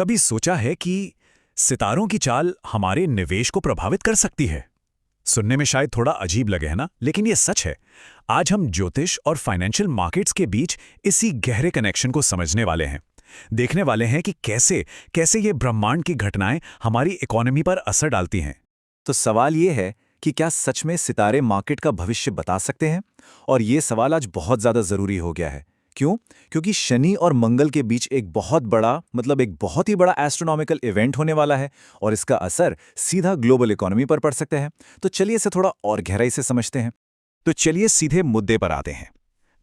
कभी सोचा है कि सितारों की चाल हमारे निवेश को प्रभावित कर सकती है? सुनने में शायद थोड़ा अजीब लगे है ना, लेकिन ये सच है। आज हम ज्योतिष और फाइनेंशियल मार्केट्स के बीच इसी गहरे कनेक्शन को समझने वाले हैं। देखने वाले हैं कि कैसे कैसे ये ब्रह्मांड की घटनाएं हमारी इकोनॉमी पर असर डालती हैं। तो सवाल ये है कि क्या सच में सितारे मार्केट का भविष्य बता सकते हैं? और ये सवाल आज बहुत ज़्यादा ज़रूरी हो गया है। क्यों? क्योंकि शनि और मंगल के बीच एक बहुत ही बड़ा एस्ट्रोनॉमिकल इवेंट होने वाला है और इसका असर सीधा ग्लोबल इकोनॉमी पर पड़ सकता है। तो चलिए इसे थोड़ा और गहराई से समझते हैं। तो चलिए सीधे मुद्दे पर आते हैं।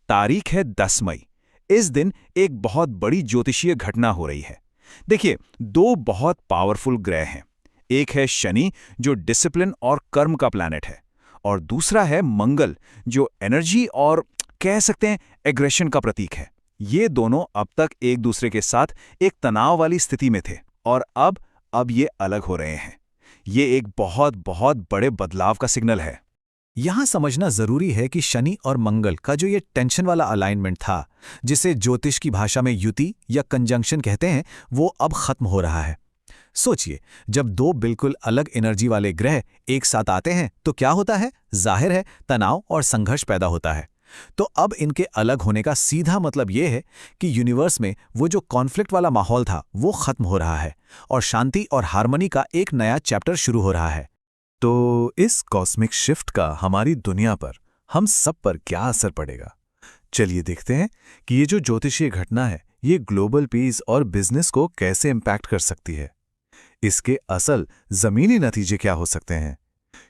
तारीख है 10 मई। इस दिन एक बहुत बड़ी ज्योतिषीय घटना हो रही है। देखिए, दो बहुत पावरफुल ग्रह हैं। एक है शनि, जो डिसिप्लिन और कर्म का प्लैनेट है, और दूसरा है मंगल, जो एनर्जी और कह सकते हैं एग्रेशन का प्रतीक है। ये दोनों अब तक एक दूसरे के साथ एक तनाव वाली स्थिति में थे, और अब ये अलग हो रहे हैं। ये एक बहुत बहुत बड़े बदलाव का सिग्नल है। यहां समझना जरूरी है कि शनि और मंगल का जो ये टेंशन वाला अलाइनमेंट था, जिसे ज्योतिष की भाषा में युति या कंजंक्शन कहते हैं, वो अब खत्म हो रहा है। सोचिए, जब दो बिल्कुल अलग एनर्जी वाले ग्रह एक साथ आते हैं तो क्या होता है? जाहिर है, तनाव और संघर्ष पैदा होता है। तो अब इनके अलग होने का सीधा मतलब यह है कि यूनिवर्स में वो जो कॉन्फ्लिक्ट वाला माहौल था वो खत्म हो रहा है और शांति और हार्मनी का एक नया चैप्टर शुरू हो रहा है। तो इस कॉस्मिक शिफ्ट का हमारी दुनिया पर, हम सब पर क्या असर पड़ेगा? चलिए देखते हैं कि ये जो ज्योतिषीय घटना है, ये ग्लोबल पीस और बिजनेस को कैसे इम्पैक्ट कर सकती है। इसके असल जमीनी नतीजे क्या हो सकते हैं?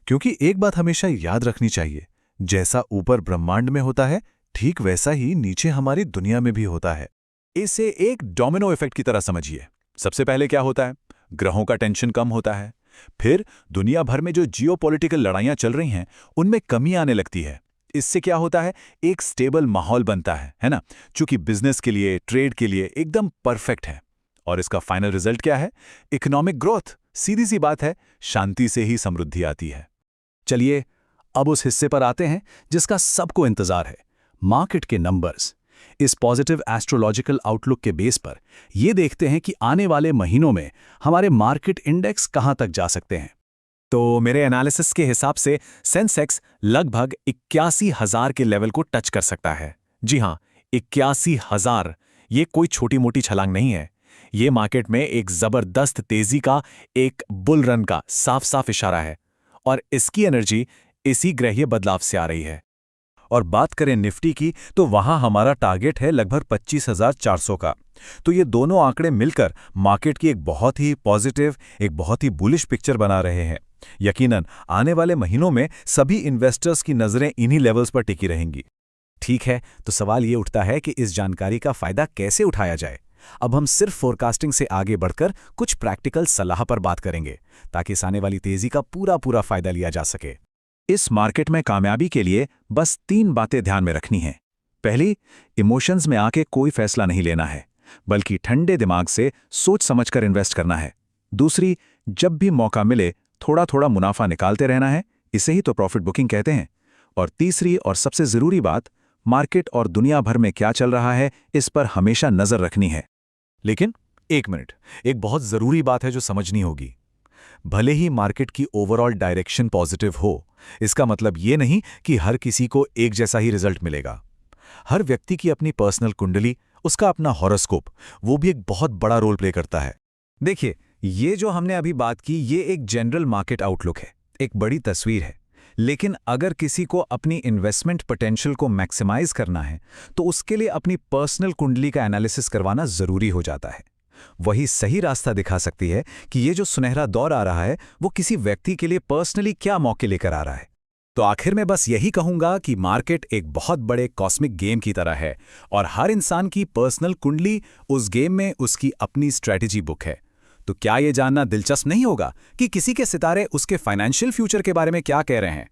क्योंकि एक बात हमेशा याद रखनी चाहिए, जैसा ऊपर ब्रह्मांड में होता है, ठीक वैसा ही नीचे हमारी दुनिया में भी होता है। इसे एक डोमिनो इफेक्ट की तरह समझिए। सबसे पहले क्या होता है? ग्रहों का टेंशन कम होता है। फिर दुनिया भर में जो जियोपॉलिटिकल लड़ाइयां चल रही हैं, उनमें कमी आने लगती है। इससे क्या होता है? एक स्टेबल माहौल बनता है ना, चूंकि बिजनेस के लिए, ट्रेड के लिए एकदम परफेक्ट है। और इसका फाइनल रिजल्ट क्या है? Economic growth. सीधी सी बात है, शांति से ही समृद्धि आती है। चलिए अब उस हिस्से पर आते हैं जिसका सबको इंतजार है, मार्केट के नंबर्स। इस पॉजिटिव एस्ट्रोलॉजिकल आउटलुक के बेस पर ये देखते हैं कि आने वाले महीनों में हमारे मार्केट इंडेक्स कहां तक जा सकते हैं। तो मेरे एनालिसिस के हिसाब से सेंसेक्स लगभग 81,000 के लेवल को टच कर सकता है। जी हां, 81,000। ये कोई छोटी मोटी छलांग नहीं है। ये मार्केट में एक जबरदस्त तेजी का, एक बुल रन का साफ साफ इशारा है, और इसकी एनर्जी इसी ग्रहीय बदलाव से आ रही है। और बात करें निफ्टी की, तो वहां हमारा टारगेट है लगभग 25,400 का। तो ये दोनों आंकड़े मिलकर मार्केट की एक बहुत ही पॉजिटिव, एक बहुत ही बुलिश पिक्चर बना रहे हैं। यकीनन आने वाले महीनों में सभी इन्वेस्टर्स की नजरें इन्हीं लेवल्स पर टिकी रहेंगी। ठीक है, तो सवाल ये उठता है कि इस जानकारी का फायदा कैसे उठाया जाए। अब हम सिर्फ फोरकास्टिंग से आगे बढ़कर कुछ प्रैक्टिकल सलाह पर बात करेंगे, ताकि इस आने वाली तेजी का पूरा फायदा लिया जा सके। इस मार्केट में कामयाबी के लिए बस 3 बातें ध्यान में रखनी हैं। पहली, इमोशंस में आके कोई फैसला नहीं लेना है, बल्कि ठंडे दिमाग से सोच समझकर इन्वेस्ट करना है। दूसरी, जब भी मौका मिले थोड़ा थोड़ा मुनाफा निकालते रहना है, इसे ही तो प्रॉफिट बुकिंग कहते हैं। और तीसरी और सबसे जरूरी बात, मार्केट और दुनिया भर में क्या चल रहा है, इस पर हमेशा नजर रखनी है। लेकिन एक मिनट, एक बहुत जरूरी बात है जो समझनी होगी। भले ही मार्केट की ओवरऑल डायरेक्शन पॉजिटिव हो, इसका मतलब ये नहीं कि हर किसी को एक जैसा ही रिजल्ट मिलेगा। हर व्यक्ति की अपनी पर्सनल कुंडली, उसका अपना हॉरोस्कोप, वो भी एक बहुत बड़ा रोल प्ले करता है। देखिए, ये जो हमने अभी बात की, ये एक जनरल मार्केट आउटलुक है, एक बड़ी तस्वीर है। लेकिन अगर किसी को अपनी इन्वेस्टमेंट पोटेंशियल को मैक्सिमाइज करना है, तो उसके लिए अपनी पर्सनल कुंडली का एनालिसिस करवाना जरूरी हो जाता है। वही सही रास्ता दिखा सकती है कि ये जो सुनहरा दौर आ रहा है, वो किसी व्यक्ति के लिए पर्सनली क्या मौके लेकर आ रहा है। तो आखिर में बस यही कहूंगा कि मार्केट एक बहुत बड़े कॉस्मिक गेम की तरह है, और हर इंसान की पर्सनल कुंडली उस गेम में उसकी अपनी स्ट्रैटेजी बुक है। तो क्या ये जानना दिलचस्प नहीं होगा कि किसी के सितारे उसके फाइनेंशियल फ्यूचर के बारे में क्या कह रहे हैं?